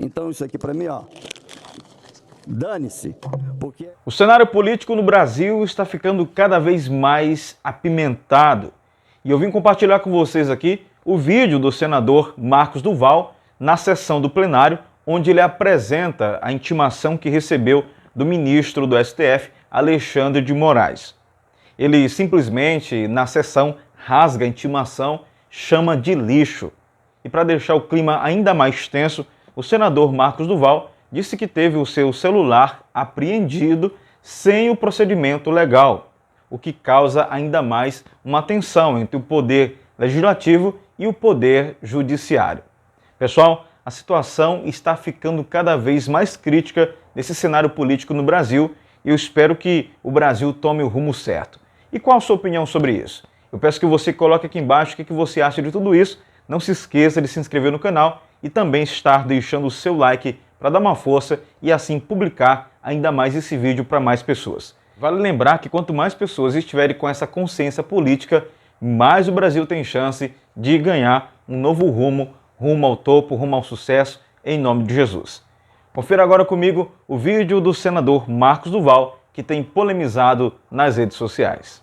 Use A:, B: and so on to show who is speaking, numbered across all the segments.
A: Então isso aqui para mim, ó, dane-se, porque...
B: O cenário político no Brasil está ficando cada vez mais apimentado. E eu vim compartilhar com vocês aqui o vídeo do senador Marcos Duval na sessão do plenário, onde ele apresenta a intimação que recebeu do ministro do STF, Alexandre de Moraes. Ele simplesmente, na sessão, rasga a intimação, chama de lixo. E para deixar o clima ainda mais tenso, o senador Marcos Duval disse que teve o seu celular apreendido sem o procedimento legal, o que causa ainda mais uma tensão entre o poder legislativo e o poder judiciário. Pessoal, a situação está ficando cada vez mais crítica nesse cenário político no Brasil e eu espero que o Brasil tome o rumo certo. E qual a sua opinião sobre isso? Eu peço que você coloque aqui embaixo o que você acha de tudo isso. Não se esqueça de se inscrever no canal e também estar deixando o seu like para dar uma força e assim publicar ainda mais esse vídeo para mais pessoas. Vale lembrar que quanto mais pessoas estiverem com essa consciência política, mais o Brasil tem chance de ganhar um novo rumo ao topo, rumo ao sucesso, em nome de Jesus. Confira agora comigo o vídeo do senador Marcos Duval, que tem polemizado nas redes sociais.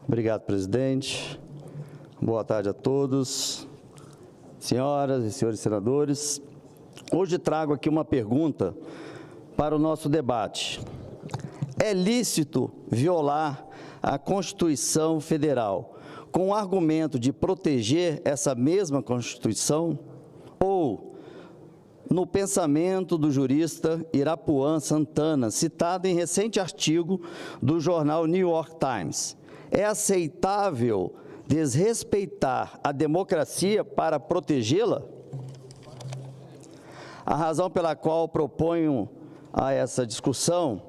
A: Obrigado, presidente. Boa tarde a todos, senhoras e senhores senadores. Hoje trago aqui uma pergunta para o nosso debate. É lícito violar a Constituição Federal com o argumento de proteger essa mesma Constituição? Ou, no pensamento do jurista Irapuan Santana, citado em recente artigo do jornal New York Times, é aceitável desrespeitar a democracia para protegê-la? A razão pela qual proponho a essa discussão,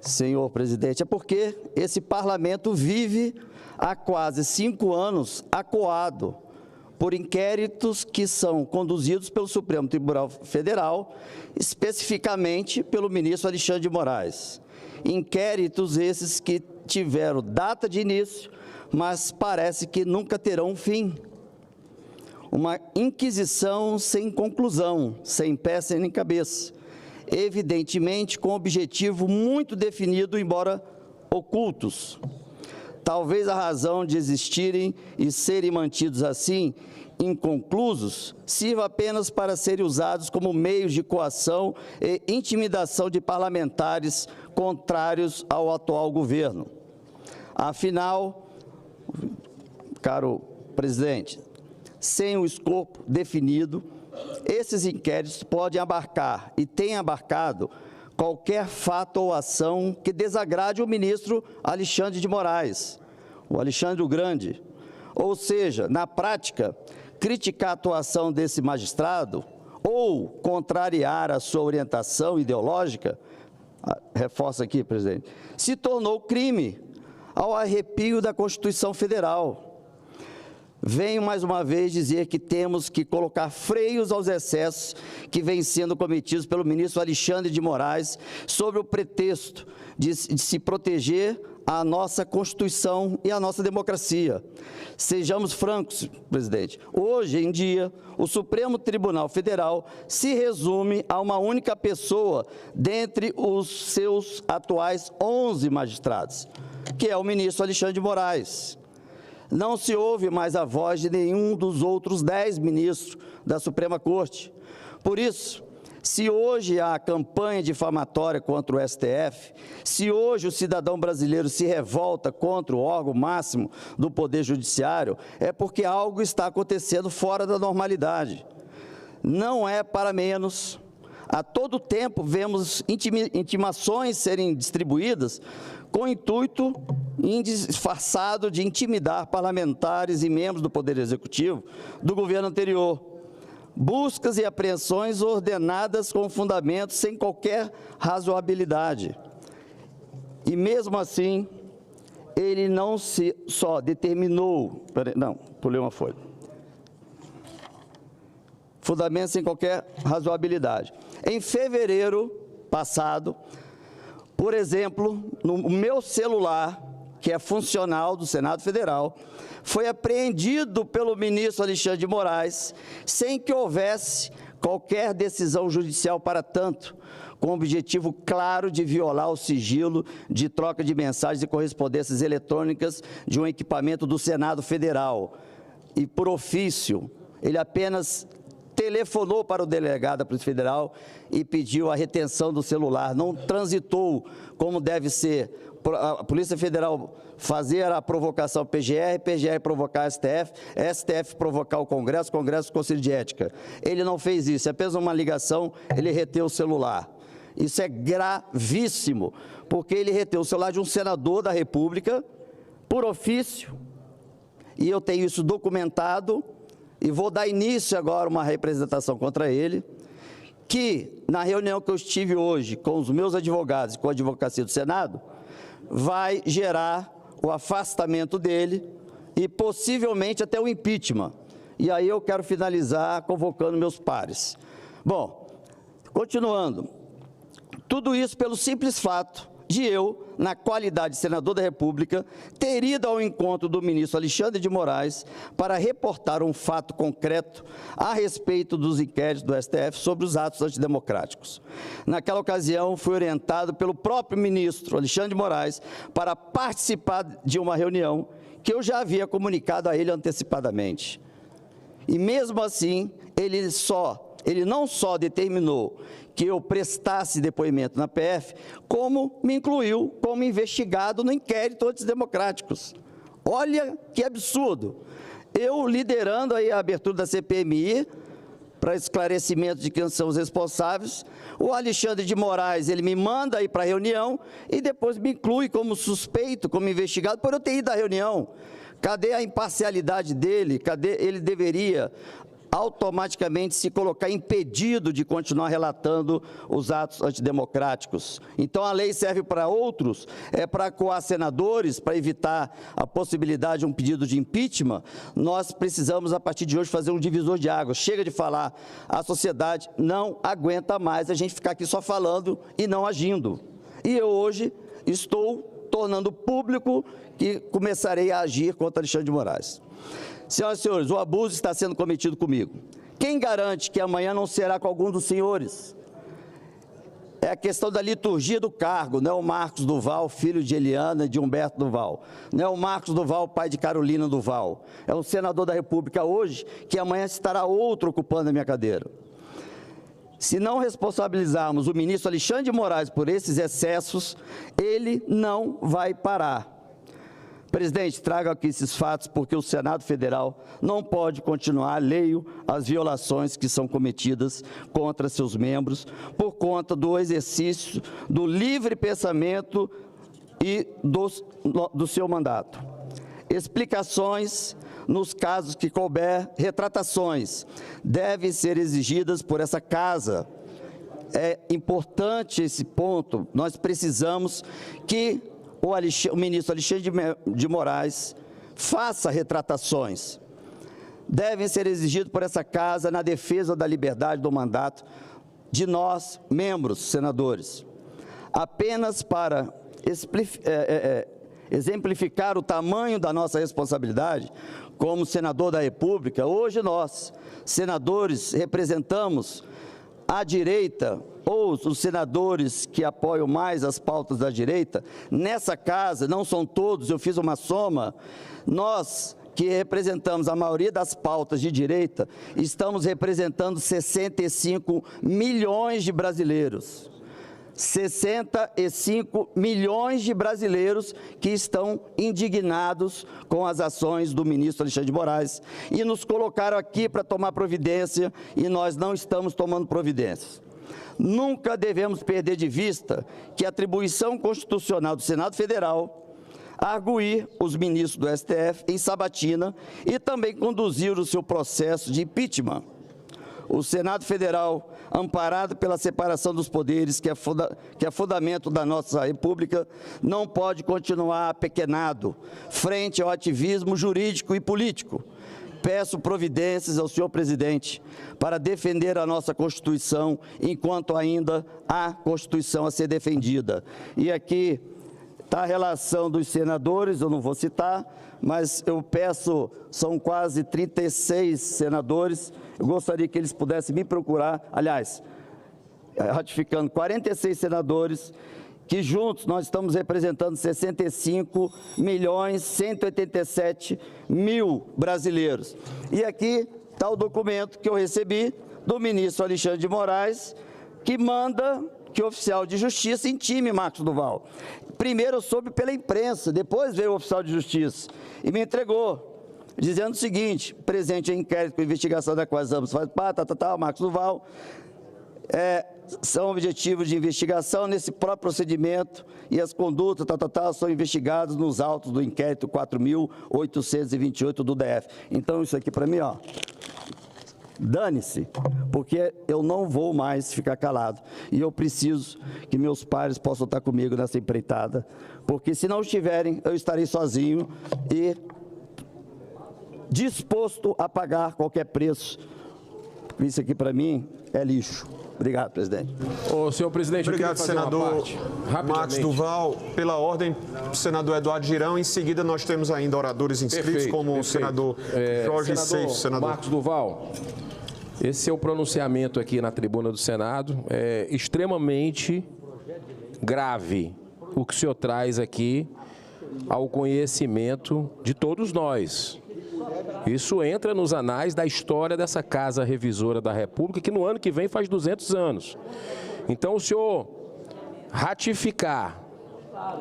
A: senhor presidente, é porque esse parlamento vive há quase 5 anos acuado por inquéritos que são conduzidos pelo Supremo Tribunal Federal, especificamente pelo ministro Alexandre de Moraes. Inquéritos esses que tiveram data de início, mas parece que nunca terão fim. Uma inquisição sem conclusão, sem pé, sem nem cabeça. Evidentemente com objetivo muito definido, embora ocultos. Talvez a razão de existirem e serem mantidos assim, inconclusos, sirva apenas para serem usados como meios de coação e intimidação de parlamentares contrários ao atual governo. Afinal, caro presidente, sem o escopo definido, esses inquéritos podem abarcar e têm abarcado qualquer fato ou ação que desagrade o ministro Alexandre de Moraes, o Alexandre o Grande. Ou seja, na prática, criticar a atuação desse magistrado ou contrariar a sua orientação ideológica, reforço aqui, presidente, se tornou crime ao arrepio da Constituição Federal. Venho mais uma vez dizer que temos que colocar freios aos excessos que vêm sendo cometidos pelo ministro Alexandre de Moraes sob o pretexto de se proteger a nossa Constituição e a nossa democracia. Sejamos francos, presidente, hoje em dia o Supremo Tribunal Federal se resume a uma única pessoa dentre os seus atuais 11 magistrados, que é o ministro Alexandre de Moraes. Não se ouve mais a voz de nenhum dos outros 10 ministros da Suprema Corte. Por isso, se hoje há campanha difamatória contra o STF, se hoje o cidadão brasileiro se revolta contra o órgão máximo do Poder Judiciário, é porque algo está acontecendo fora da normalidade. Não é para menos. A todo tempo vemos intimações serem distribuídas com o intuito disfarçado de intimidar parlamentares e membros do Poder Executivo do governo anterior. Buscas e apreensões ordenadas com fundamentos sem qualquer razoabilidade. E mesmo assim, ele não só determinou... Não, pulei uma folha. Fundamentos sem qualquer razoabilidade. Em fevereiro passado, por exemplo, no meu celular, que é funcional do Senado Federal, foi apreendido pelo ministro Alexandre de Moraes, sem que houvesse qualquer decisão judicial para tanto, com o objetivo claro de violar o sigilo de troca de mensagens e correspondências eletrônicas de um equipamento do Senado Federal. E, por ofício, ele apenas telefonou para o delegado da Polícia Federal e pediu a retenção do celular. Não transitou como deve ser a Polícia Federal fazer a provocação PGR, PGR provocar a STF, STF provocar o Congresso, Congresso o Conselho de Ética. Ele não fez isso, é apenas uma ligação, ele reteu o celular. Isso é gravíssimo, porque ele reteu o celular de um senador da República, por ofício, e eu tenho isso documentado, e vou dar início agora a uma representação contra ele, que na reunião que eu estive hoje com os meus advogados e com a advocacia do Senado, vai gerar o afastamento dele e possivelmente até o impeachment. E aí eu quero finalizar convocando meus pares. Bom, continuando, tudo isso pelo simples fato de eu, na qualidade de senador da República, ter ido ao encontro do ministro Alexandre de Moraes para reportar um fato concreto a respeito dos inquéritos do STF sobre os atos antidemocráticos. Naquela ocasião, fui orientado pelo próprio ministro Alexandre de Moraes para participar de uma reunião que eu já havia comunicado a ele antecipadamente. E mesmo assim, ele não só determinou que eu prestasse depoimento na PF, como me incluiu como investigado no inquérito antidemocráticos. Olha que absurdo! Eu liderando aí a abertura da CPMI, para esclarecimento de quem são os responsáveis, o Alexandre de Moraes, ele me manda ir para a reunião e depois me inclui como suspeito, como investigado, por eu ter ido à reunião. Cadê a imparcialidade dele? Cadê ele deveria automaticamente se colocar impedido de continuar relatando os atos antidemocráticos. Então, a lei serve para outros, para coar senadores, para evitar a possibilidade de um pedido de impeachment. Nós precisamos, a partir de hoje, fazer um divisor de águas. Chega de falar, a sociedade não aguenta mais a gente ficar aqui só falando e não agindo. E eu hoje estou tornando público que começarei a agir contra Alexandre de Moraes. Senhoras e senhores, o abuso está sendo cometido comigo. Quem garante que amanhã não será com algum dos senhores? É a questão da liturgia do cargo, não é o Marcos Duval, filho de Eliana e de Humberto Duval. Não é o Marcos Duval, pai de Carolina Duval. É um senador da República hoje, que amanhã estará outro ocupando a minha cadeira. Se não responsabilizarmos o ministro Alexandre de Moraes por esses excessos, ele não vai parar. Presidente, traga aqui esses fatos porque o Senado Federal não pode continuar alheio às violações que são cometidas contra seus membros por conta do exercício do livre pensamento e do seu mandato. Explicações nos casos que couber, retratações devem ser exigidas por essa casa. É importante esse ponto, nós precisamos que o ministro Alexandre de Moraes faça retratações. Devem ser exigidos por essa casa na defesa da liberdade do mandato de nós, membros, senadores. Apenas para exemplificar o tamanho da nossa responsabilidade como senador da República, hoje nós, senadores, representamos a direita, ou os senadores que apoiam mais as pautas da direita, nessa casa, não são todos, eu fiz uma soma, nós que representamos a maioria das pautas de direita, estamos representando 65 milhões de brasileiros. 65 milhões de brasileiros que estão indignados com as ações do ministro Alexandre de Moraes e nos colocaram aqui para tomar providência e nós não estamos tomando providências. Nunca devemos perder de vista que a atribuição constitucional do Senado Federal arguir os ministros do STF em sabatina e também conduzir o seu processo de impeachment. O Senado Federal, amparado pela separação dos poderes, que é fundamento da nossa República, não pode continuar apequenado frente ao ativismo jurídico e político. Peço providências ao senhor presidente para defender a nossa Constituição enquanto ainda há Constituição a ser defendida. E aqui Está a relação dos senadores, eu não vou citar, mas eu peço, são quase 36 senadores, eu gostaria que eles pudessem me procurar, aliás, ratificando 46 senadores, que juntos nós estamos representando 65.187.000 brasileiros. E aqui está o documento que eu recebi do ministro Alexandre de Moraes, que manda que o oficial de justiça intime Marcos Duval. Primeiro eu soube pela imprensa, depois veio o oficial de justiça e me entregou, dizendo o seguinte: presente em inquérito com investigação da qual ambos faz parte, Marcos Duval, são objetivos de investigação nesse próprio procedimento e as condutas, são investigados nos autos do inquérito 4.828 do DF. Então, isso aqui para mim, ó, dane-se, porque eu não vou mais ficar calado. E eu preciso que meus pares possam estar comigo nessa empreitada, porque se não estiverem, eu estarei sozinho e disposto a pagar qualquer preço. Isso aqui para mim é lixo. Obrigado, presidente.
C: Ô, senhor presidente,
D: obrigado, senador Marcos Duval. Pela ordem, senador Eduardo Girão. Em seguida, nós temos ainda oradores inscritos, como o senador Jorge Seixas. Senador
C: Marcos Duval, esse é o pronunciamento aqui na tribuna do Senado. É extremamente grave o que o senhor traz aqui ao conhecimento de todos nós. Isso entra nos anais da história dessa Casa Revisora da República, que no ano que vem faz 200 anos. Então, o senhor ratificar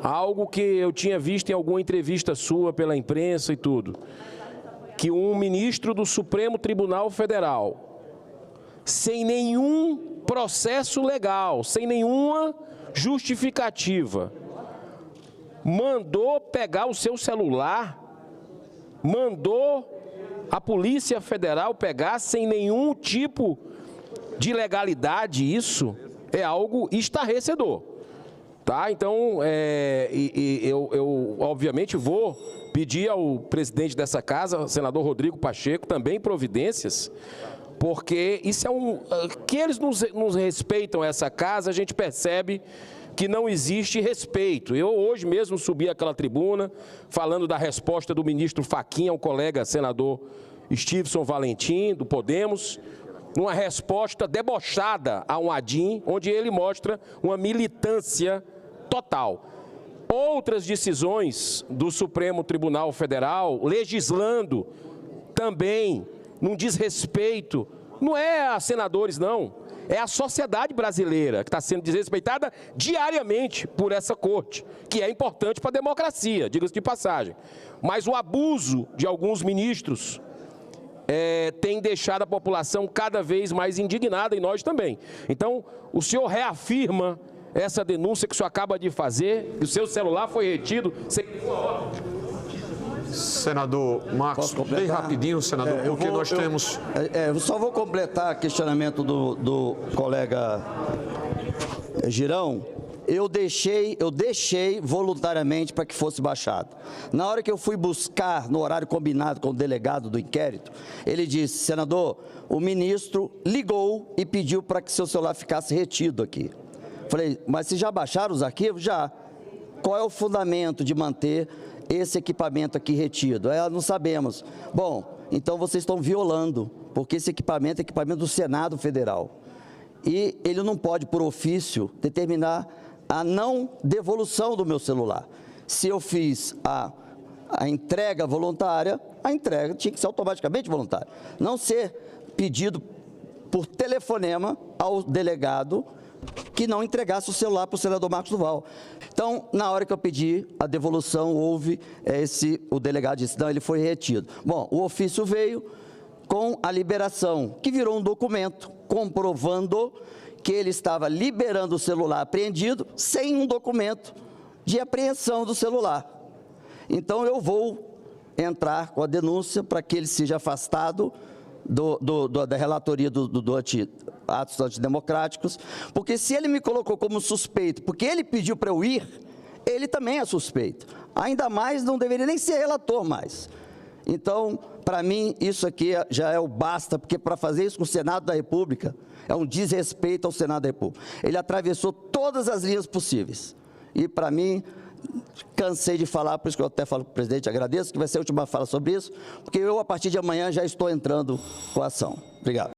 C: algo que eu tinha visto em alguma entrevista sua pela imprensa e tudo, que um ministro do Supremo Tribunal Federal, sem nenhum processo legal, sem nenhuma justificativa, mandou pegar o seu celular, mandou a Polícia Federal pegar sem nenhum tipo de legalidade. Isso é algo estarrecedor, tá? Então, eu obviamente vou pedir ao presidente dessa casa, senador Rodrigo Pacheco, também providências, porque isso é que eles nos respeitam essa casa, a gente percebe que não existe respeito. Eu hoje mesmo subi àquela tribuna falando da resposta do ministro Fachin ao colega senador Stevenson Valentim, do Podemos, numa resposta debochada a um ADIM, onde ele mostra uma militância total. Outras decisões do Supremo Tribunal Federal, legislando também num desrespeito, não é a senadores, não. É a sociedade brasileira que está sendo desrespeitada diariamente por essa corte, que é importante para a democracia, diga-se de passagem. Mas o abuso de alguns ministros tem deixado a população cada vez mais indignada, e nós também. Então, o senhor reafirma essa denúncia que o senhor acaba de fazer, que o seu celular foi retido sem nenhuma ordem?
D: Senador Marcos, bem rapidinho, senador, porque nós temos...
A: Eu só vou completar o questionamento do colega Girão. Eu deixei voluntariamente para que fosse baixado. Na hora que eu fui buscar, no horário combinado com o delegado do inquérito, ele disse: senador, o ministro ligou e pediu para que seu celular ficasse retido aqui. Falei, mas se já baixaram os arquivos? Já. Qual é o fundamento de manter esse equipamento aqui retido? Não sabemos. Bom, então vocês estão violando, porque esse equipamento é equipamento do Senado Federal. E ele não pode, por ofício, determinar a não devolução do meu celular. Se eu fiz a entrega voluntária, a entrega tinha que ser automaticamente voluntária. Não ser pedido por telefonema ao delegado que não entregasse o celular para o senador Marcos Duval. Então, na hora que eu pedi a devolução, houve o delegado disse, não, ele foi retido. Bom, o ofício veio com a liberação, que virou um documento comprovando que ele estava liberando o celular apreendido sem um documento de apreensão do celular. Então, eu vou entrar com a denúncia para que ele seja afastado da relatoria do atos antidemocráticos, porque se ele me colocou como suspeito, porque ele pediu para eu ir, ele também é suspeito. Ainda mais, não deveria nem ser relator mais. Então, para mim, isso aqui já é o basta, porque para fazer isso com o Senado da República, é um desrespeito ao Senado da República. Ele atravessou todas as linhas possíveis. E, para mim, cansei de falar, por isso que eu até falo para o presidente, agradeço, que vai ser a última fala sobre isso, porque eu, a partir de amanhã, já estou entrando com a ação. Obrigado.